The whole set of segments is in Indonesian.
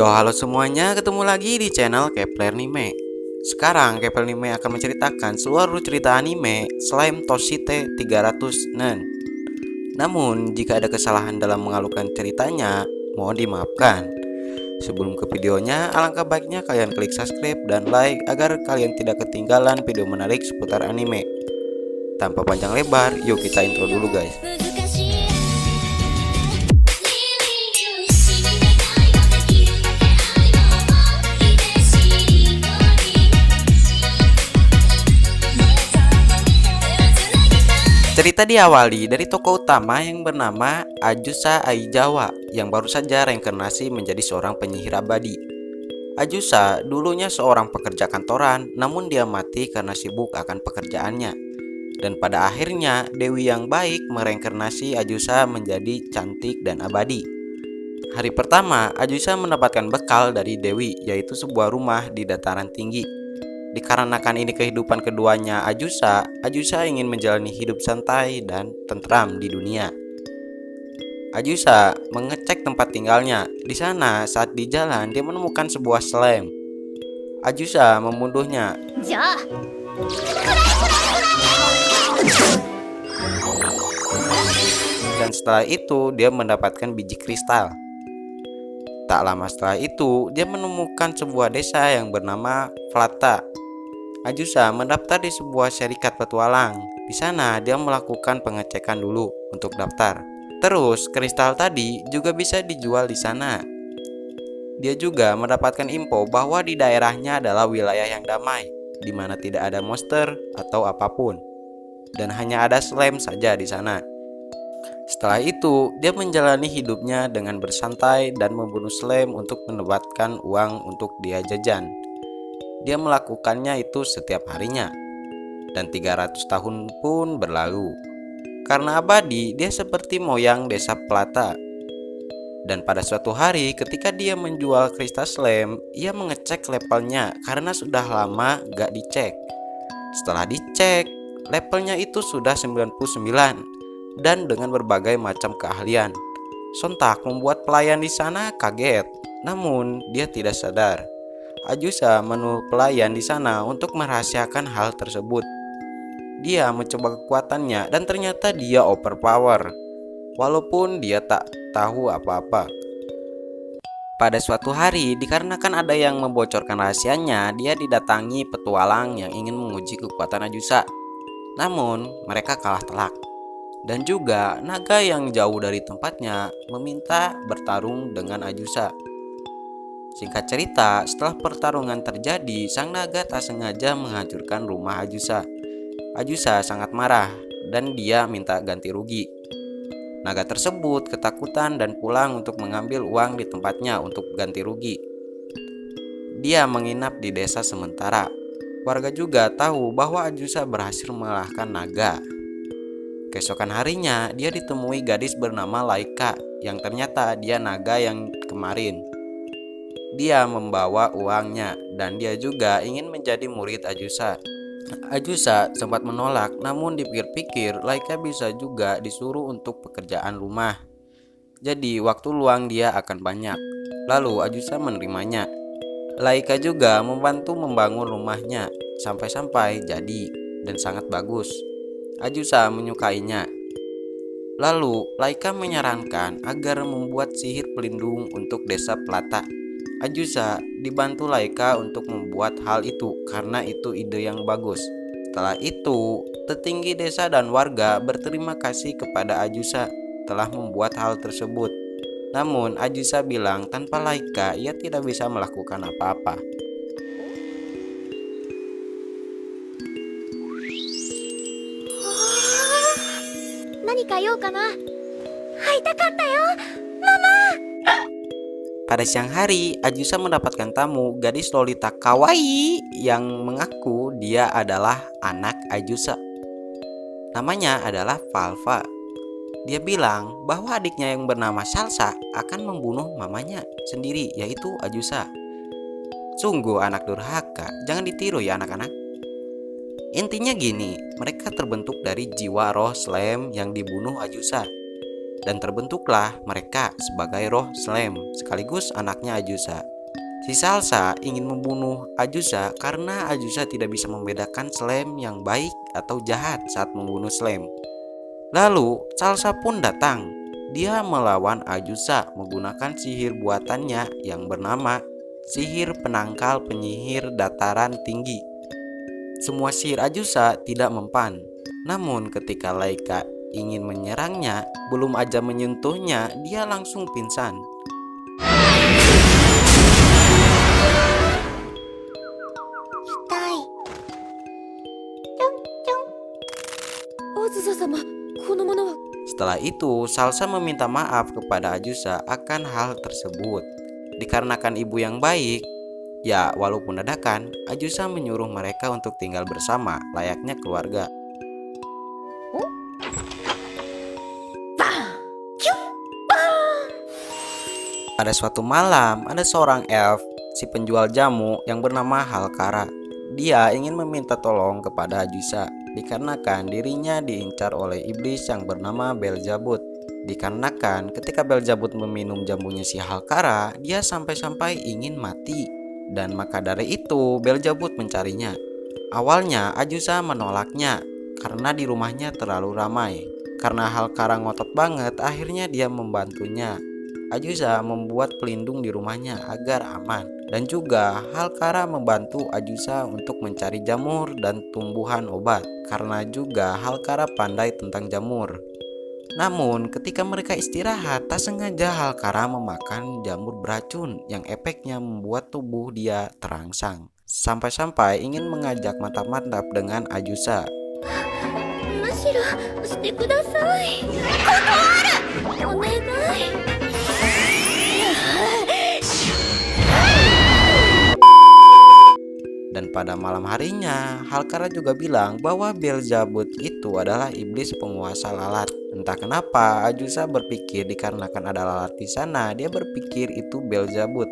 Yo, halo semuanya, ketemu lagi di channel Kepler Anime. Sekarang Kepler Anime akan menceritakan seluruh cerita anime Slime Toshite 300 Nen. Namun, jika ada kesalahan dalam mengalurkan ceritanya, mohon dimaafkan. Sebelum ke videonya, alangkah baiknya kalian klik subscribe dan like agar kalian tidak ketinggalan video menarik seputar anime. Tanpa panjang lebar, yuk kita intro dulu guys. Cerita diawali dari tokoh utama yang bernama Ajusa Aizawa yang baru saja reinkarnasi menjadi seorang penyihir abadi. Ajusa dulunya seorang pekerja kantoran, namun dia mati karena sibuk akan pekerjaannya. Dan pada akhirnya Dewi yang baik mereinkarnasi Ajusa menjadi cantik dan abadi. Hari pertama, Ajusa mendapatkan bekal dari Dewi, yaitu sebuah rumah di dataran tinggi. Dikarenakan ini kehidupan keduanya Ajusa ingin menjalani hidup santai dan tentram di dunia. Ajusa mengecek tempat tinggalnya. Di sana, saat di jalan, dia menemukan sebuah slime. Ajusa membunuhnya. Dan setelah itu, dia mendapatkan biji kristal. Tak lama setelah itu, dia menemukan sebuah desa yang bernama Flata. Ajusa mendaftar di sebuah serikat petualang. Di sana dia melakukan pengecekan dulu untuk daftar. Terus kristal tadi juga bisa dijual di sana. Dia juga mendapatkan info bahwa di daerahnya adalah wilayah yang damai, di mana tidak ada monster atau apapun, dan hanya ada slime saja di sana. Setelah itu, dia menjalani hidupnya dengan bersantai dan membunuh slime untuk mendapatkan uang untuk dia jajan. Dia melakukannya itu setiap harinya. Dan 300 tahun pun berlalu. Karena abadi, dia seperti moyang desa Plata. Dan pada suatu hari ketika dia menjual kristal slime, ia mengecek levelnya karena sudah lama gak dicek. Setelah dicek, levelnya itu sudah 99 dan dengan berbagai macam keahlian. Sontak membuat pelayan di sana kaget. Namun dia tidak sadar. Ajusa menyuruh pelayan di sana untuk merahasiakan hal tersebut. Dia mencoba kekuatannya dan ternyata dia overpower, walaupun dia tak tahu apa-apa. Pada suatu hari, dikarenakan ada yang membocorkan rahasianya, dia didatangi petualang yang ingin menguji kekuatan Ajusa. Namun, mereka kalah telak. Dan juga naga yang jauh dari tempatnya meminta bertarung dengan Ajusa. Singkat cerita, setelah pertarungan terjadi, sang naga tak sengaja menghancurkan rumah Ajusa. Ajusa sangat marah dan dia minta ganti rugi. Naga tersebut ketakutan dan pulang untuk mengambil uang di tempatnya untuk ganti rugi. Dia menginap di desa sementara. Warga juga tahu bahwa Ajusa berhasil mengalahkan naga. Keesokan harinya, dia ditemui gadis bernama Laika yang ternyata dia naga yang kemarin. Dia membawa uangnya dan dia juga ingin menjadi murid Ajusa. Ajusa sempat menolak, namun dipikir-pikir Laika bisa juga disuruh untuk pekerjaan rumah. Jadi waktu luang dia akan banyak. Lalu Ajusa menerimanya. Laika juga membantu membangun rumahnya sampai-sampai jadi dan sangat bagus. Ajusa menyukainya. Lalu Laika menyarankan agar membuat sihir pelindung untuk desa Plata. Ajusa dibantu Laika untuk membuat hal itu karena itu ide yang bagus. Setelah itu, petinggi desa dan warga berterima kasih kepada Ajusa telah membuat hal tersebut. Namun Ajusa bilang tanpa Laika ia tidak bisa melakukan apa-apa. Pada siang hari, Ajusa mendapatkan tamu, gadis lolita kawaii yang mengaku dia adalah anak Ajusa. Namanya adalah Falva. Dia bilang bahwa adiknya yang bernama Salsa akan membunuh mamanya sendiri, yaitu Ajusa. Sungguh anak durhaka, jangan ditiru ya anak-anak. Intinya gini, mereka terbentuk dari jiwa roh slime yang dibunuh Ajusa. Dan terbentuklah mereka sebagai roh slime sekaligus anaknya Ajusa. Si Salsa ingin membunuh Ajusa karena Ajusa tidak bisa membedakan slime yang baik atau jahat saat membunuh slime. Lalu Salsa pun datang. Dia melawan Ajusa menggunakan sihir buatannya yang bernama sihir penangkal penyihir dataran tinggi. Semua sihir Ajusa tidak mempan. Namun ketika Laika ingin menyerangnya, belum aja menyentuhnya, dia langsung pingsan. Setelah itu, Salsa meminta maaf kepada Ajusa akan hal tersebut. Dikarenakan ibu yang baik, ya walaupun dadakan, Ajusa menyuruh mereka untuk tinggal bersama layaknya keluarga. Pada suatu malam, ada seorang elf, si penjual jamu yang bernama Halkara. Dia ingin meminta tolong kepada Ajusa dikarenakan dirinya diincar oleh iblis yang bernama Belzabut. Dikarenakan ketika Belzabut meminum jamunya si Halkara, dia sampai-sampai ingin mati. Dan maka dari itu Belzabut mencarinya. Awalnya Ajusa menolaknya karena di rumahnya terlalu ramai. Karena Halkara ngotot banget, akhirnya dia membantunya. Ajusa membuat pelindung di rumahnya agar aman. Dan juga Halkara membantu Ajusa untuk mencari jamur dan tumbuhan obat. Karena juga Halkara pandai tentang jamur. Namun ketika mereka istirahat, tak sengaja Halkara memakan jamur beracun yang efeknya membuat tubuh dia terangsang. Sampai-sampai ingin mengajak mantap-mantap dengan Ajusa. Dan pada malam harinya, Halkara juga bilang bahwa Belzabut itu adalah iblis penguasa lalat. Entah kenapa Ajusa berpikir dikarenakan ada lalat di sana, dia berpikir itu Belzabut.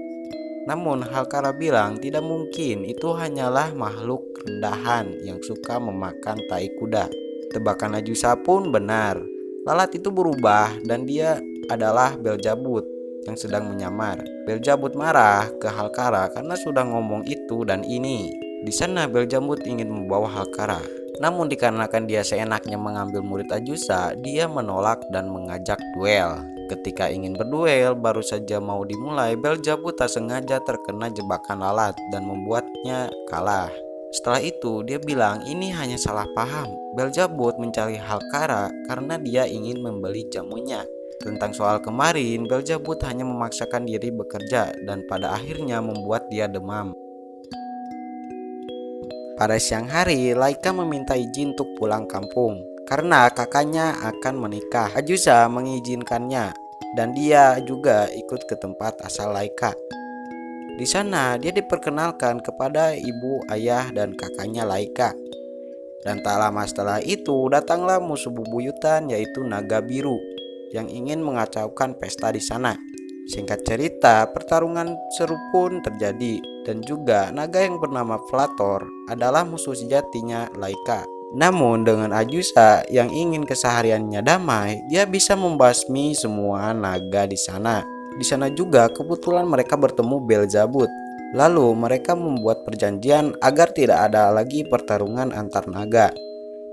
Namun Halkara bilang tidak mungkin, itu hanyalah makhluk rendahan yang suka memakan tai kuda. Tebakan Ajusa pun benar. Lalat itu berubah dan dia adalah Belzabut yang sedang menyamar. Belzabut marah ke Halkara karena sudah ngomong itu dan ini. Di sana Belzabut ingin membawa Halkara. Namun dikarenakan dia seenaknya mengambil murid Ajusa, dia menolak dan mengajak duel. Ketika ingin berduel, baru saja mau dimulai, Belzabut tak sengaja terkena jebakan lalat dan membuatnya kalah. Setelah itu dia bilang ini hanya salah paham. Belzabut mencari Halkara karena dia ingin membeli jamunya. Tentang soal kemarin, Belzabut hanya memaksakan diri bekerja dan pada akhirnya membuat dia demam. Pada siang hari, Laika meminta izin untuk pulang kampung karena kakaknya akan menikah. Ajusa mengizinkannya dan dia juga ikut ke tempat asal Laika. Di sana dia diperkenalkan kepada ibu, ayah, dan kakaknya Laika. Dan tak lama setelah itu datanglah musuh bebuyutan yaitu naga biru yang ingin mengacaukan pesta di sana. Singkat cerita, pertarungan seru pun terjadi dan juga naga yang bernama Flator adalah musuh sejatinya Laika. Namun dengan Ajusa yang ingin kesehariannya damai, dia bisa membasmi semua naga di sana. Di sana juga kebetulan mereka bertemu Belzabut. Lalu mereka membuat perjanjian agar tidak ada lagi pertarungan antar naga.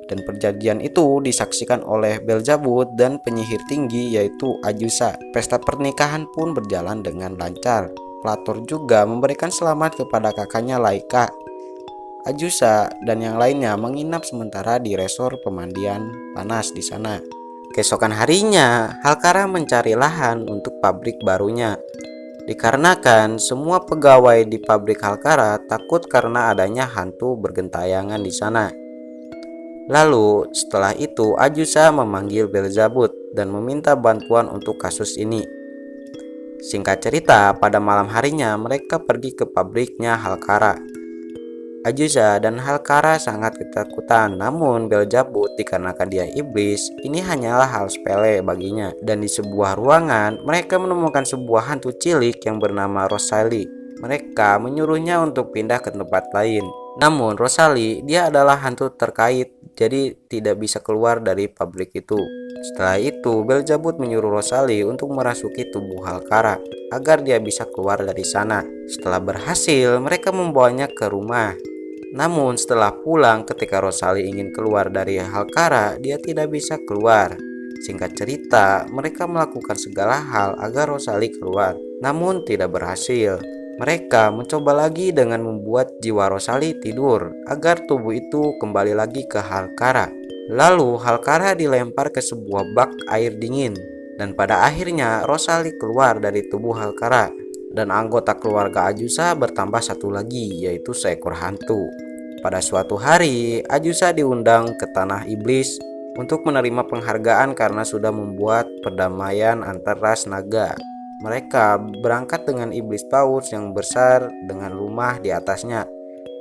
Dan perjanjian itu disaksikan oleh Belzabut dan penyihir tinggi yaitu Ajusa. Pesta pernikahan pun berjalan dengan lancar. Flator juga memberikan selamat kepada kakaknya Laika. Ajusa dan yang lainnya menginap sementara di resor pemandian panas di sana. Keesokan harinya, Halkara mencari lahan untuk pabrik barunya. Dikarenakan semua pegawai di pabrik Halkara takut karena adanya hantu bergentayangan di sana. Lalu setelah itu Ajusa memanggil Belzabut dan meminta bantuan untuk kasus ini. Singkat cerita, pada malam harinya mereka pergi ke pabriknya Halkara. Ajusa dan Halkara sangat ketakutan, namun Belzabut dikarenakan dia iblis, ini hanyalah hal sepele baginya. Dan di sebuah ruangan, mereka menemukan sebuah hantu cilik yang bernama Rosalie. Mereka menyuruhnya untuk pindah ke tempat lain. Namun Rosalie, dia adalah hantu terkait, jadi tidak bisa keluar dari pabrik itu. Setelah itu, Belzebub menyuruh Rosalie untuk merasuki tubuh Halkara agar dia bisa keluar dari sana. Setelah berhasil, mereka membawanya ke rumah. Namun setelah pulang, ketika Rosalie ingin keluar dari Halkara, dia tidak bisa keluar. Singkat cerita, mereka melakukan segala hal agar Rosalie keluar, namun tidak berhasil. Mereka mencoba lagi dengan membuat jiwa Rosalie tidur agar tubuh itu kembali lagi ke Halkara. Lalu Halkara dilempar ke sebuah bak air dingin, dan pada akhirnya Rosalie keluar dari tubuh Halkara. Dan anggota keluarga Ajusa bertambah satu lagi, yaitu seekor hantu. Pada suatu hari, Ajusa diundang ke Tanah Iblis untuk menerima penghargaan karena sudah membuat perdamaian antar ras naga. Mereka berangkat dengan iblis paus yang besar dengan rumah di atasnya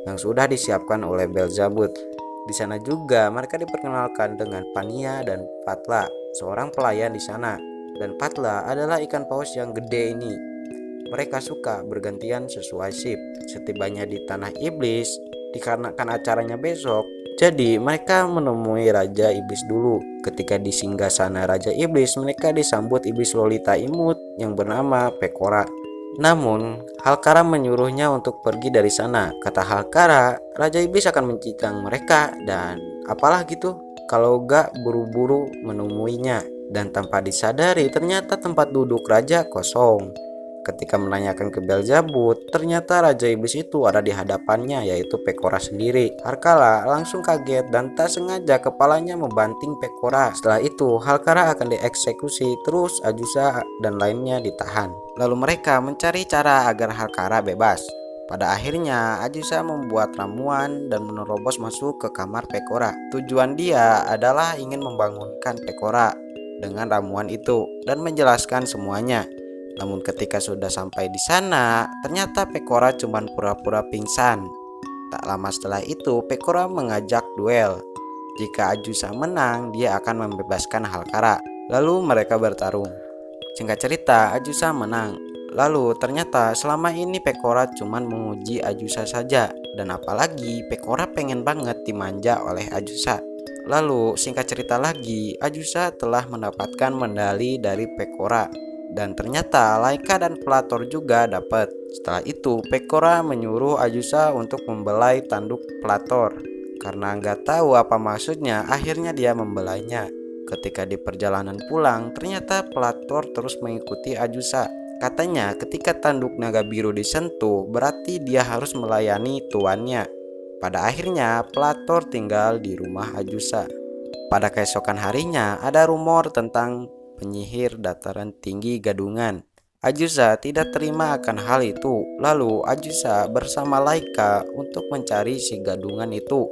yang sudah disiapkan oleh Belzebub. Di sana juga mereka diperkenalkan dengan Pania dan Patla, seorang pelayan di sana. Dan Patla adalah ikan paus yang gede ini. Mereka suka bergantian sesuai shift. Setibanya di Tanah Iblis, dikarenakan acaranya besok, jadi mereka menemui Raja Iblis dulu. Ketika di singgasana Raja Iblis, mereka disambut iblis Lolita imut yang bernama Pekora. Namun, Halkara menyuruhnya untuk pergi dari sana. Kata Halkara, Raja Iblis akan mencikang mereka dan apalah gitu kalau gak buru-buru menemuinya. Dan tanpa disadari, ternyata tempat duduk raja kosong. Ketika menanyakan ke Belzebub, ternyata Raja Iblis itu ada di hadapannya, yaitu Pekora sendiri. Halkara langsung kaget dan tak sengaja kepalanya membanting Pekora. Setelah itu, Halkara akan dieksekusi, terus Ajusa dan lainnya ditahan. Lalu mereka mencari cara agar Halkara bebas. Pada akhirnya, Ajusa membuat ramuan dan menerobos masuk ke kamar Pekora. Tujuan dia adalah ingin membangunkan Pekora dengan ramuan itu dan menjelaskan semuanya. Namun ketika sudah sampai di sana, ternyata Pekora cuma pura-pura pingsan. Tak lama setelah itu, Pekora mengajak duel. Jika Ajusa menang, dia akan membebaskan Halkara. Lalu mereka bertarung. Singkat cerita, Ajusa menang. Lalu ternyata selama ini Pekora cuma menguji Ajusa saja. Dan apalagi Pekora pengen banget dimanja oleh Ajusa. Lalu singkat cerita lagi, Ajusa telah mendapatkan medali dari Pekora. Dan ternyata Laika dan Plator juga dapat. Setelah itu Pekora menyuruh Ajusa untuk membelai tanduk Plator. Karena nggak tahu apa maksudnya, akhirnya dia membelainya. Ketika di perjalanan pulang, ternyata Plator terus mengikuti Ajusa. Katanya ketika tanduk naga biru disentuh, berarti dia harus melayani tuannya. Pada akhirnya Plator tinggal di rumah Ajusa. Pada keesokan harinya ada rumor tentang penyihir dataran tinggi Gadungan. Ajusa tidak terima akan hal itu. Lalu Ajusa bersama Laika untuk mencari si Gadungan itu.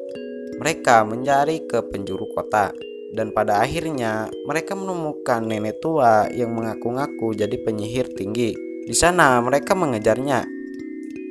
Mereka mencari ke penjuru kota. Dan pada akhirnya mereka menemukan nenek tua yang mengaku-ngaku jadi penyihir tinggi. Di sana mereka mengejarnya.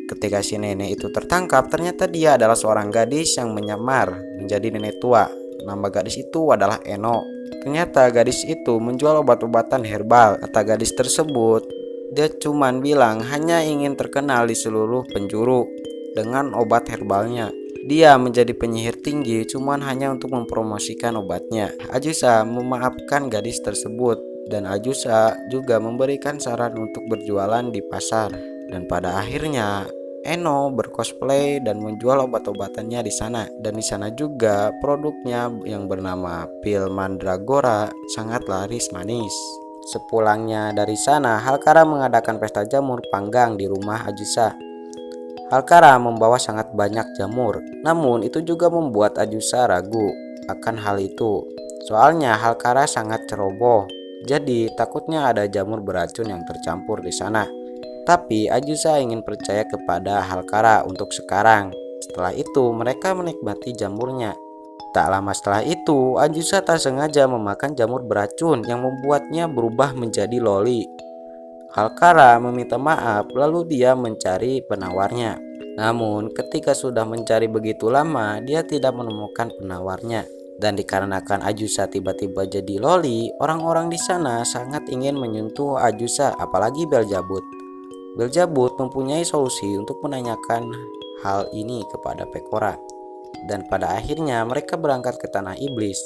Ketika si nenek itu tertangkap, ternyata dia adalah seorang gadis yang menyamar menjadi nenek tua. Nama gadis itu adalah Eno. Ternyata gadis itu menjual obat-obatan herbal. Kata gadis tersebut, dia cuman bilang hanya ingin terkenal di seluruh penjuru dengan obat herbalnya. Dia menjadi penyihir tinggi cuman hanya untuk mempromosikan obatnya. Ajusa memaafkan gadis tersebut dan Ajusa juga memberikan saran untuk berjualan di pasar. Dan pada akhirnya Eno bercosplay dan menjual obat-obatannya di sana. Dan di sana juga produknya yang bernama pil mandragora sangat laris manis. Sepulangnya dari sana, Halkara mengadakan pesta jamur panggang di rumah Ajusa. Halkara membawa sangat banyak jamur, namun itu juga membuat Ajusa ragu akan hal itu. Soalnya Halkara sangat ceroboh, jadi takutnya ada jamur beracun yang tercampur di sana. Tapi Ajusa ingin percaya kepada Halkara untuk sekarang. Setelah itu mereka menikmati jamurnya. Tak lama setelah itu Ajusa tak sengaja memakan jamur beracun yang membuatnya berubah menjadi loli. Halkara meminta maaf lalu dia mencari penawarnya. Namun ketika sudah mencari begitu lama, dia tidak menemukan penawarnya. Dan dikarenakan Ajusa tiba-tiba jadi loli, orang-orang di sana sangat ingin menyentuh Ajusa, apalagi Belzebub. Belzebub mempunyai solusi untuk menanyakan hal ini kepada Pekora. Dan pada akhirnya mereka berangkat ke Tanah Iblis.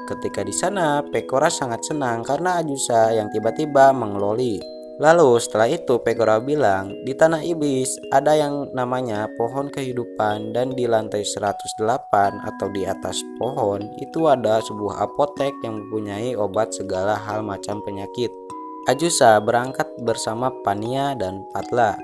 Ketika di sana, Pekora sangat senang karena Ajusa yang tiba-tiba mengeloli. Lalu setelah itu Pekora bilang, di tanah iblis ada yang namanya pohon kehidupan, dan di lantai 108 atau di atas pohon itu ada sebuah apotek yang mempunyai obat segala hal macam penyakit. Ajusa berangkat bersama Pania dan Patla.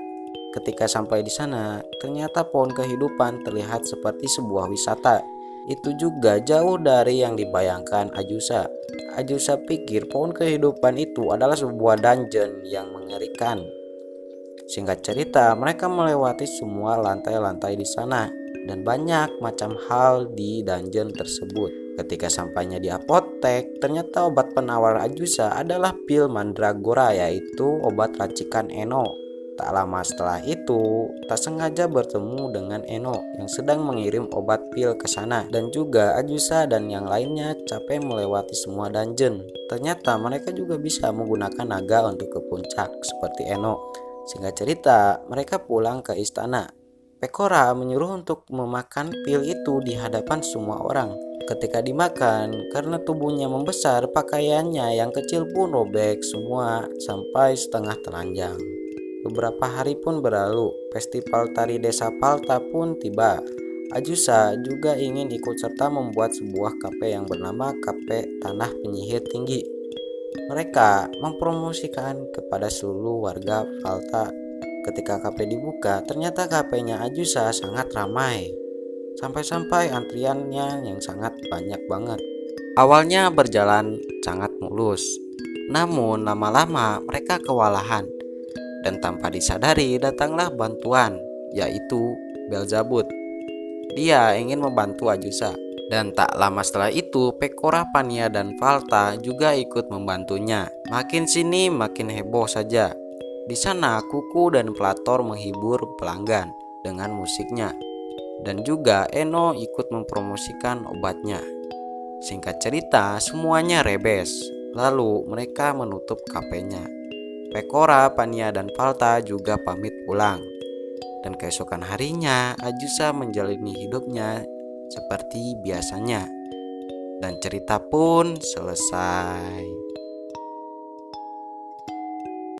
Ketika sampai di sana, ternyata pohon kehidupan terlihat seperti sebuah wisata. Itu juga jauh dari yang dibayangkan Ajusa. Ajusa pikir pohon kehidupan itu adalah sebuah dungeon yang mengerikan. Singkat cerita, mereka melewati semua lantai-lantai di sana dan banyak macam hal di dungeon tersebut. Ketika sampainya di apotek, ternyata obat penawar Ajusa adalah pil mandragora, yaitu obat racikan Eno. Tak lama setelah itu, tak sengaja bertemu dengan Eno yang sedang mengirim obat pil ke sana, dan juga Ajusa dan yang lainnya capek melewati semua dungeon. Ternyata mereka juga bisa menggunakan naga untuk ke puncak seperti Eno. Singkat cerita, mereka pulang ke istana. Pekora menyuruh untuk memakan pil itu di hadapan semua orang. Ketika dimakan, karena tubuhnya membesar, pakaiannya yang kecil pun robek semua sampai setengah telanjang. Beberapa hari pun berlalu, festival tari desa Palta pun tiba. Ajusa juga ingin ikut serta membuat sebuah kafe yang bernama Kafe Tanah Penyihir Tinggi. Mereka mempromosikan kepada seluruh warga Palta. Ketika kafe dibuka, ternyata kafenya Ajusa sangat ramai. Sampai-sampai antriannya yang sangat banyak banget. Awalnya berjalan sangat mulus, namun lama-lama mereka kewalahan. Dan tanpa disadari datanglah bantuan, yaitu Belzabut. Dia ingin membantu Ajusa. Dan tak lama setelah itu, Pekora, Pania, dan Falta juga ikut membantunya. Makin sini makin heboh saja. Di sana Kuku dan Plator menghibur pelanggan dengan musiknya. Dan juga Eno ikut mempromosikan obatnya. Singkat cerita, semuanya rebes. Lalu mereka menutup kafenya. Pekora, Pania, dan Falta juga pamit pulang. Dan keesokan harinya, Ajusa menjalani hidupnya seperti biasanya. Dan cerita pun selesai.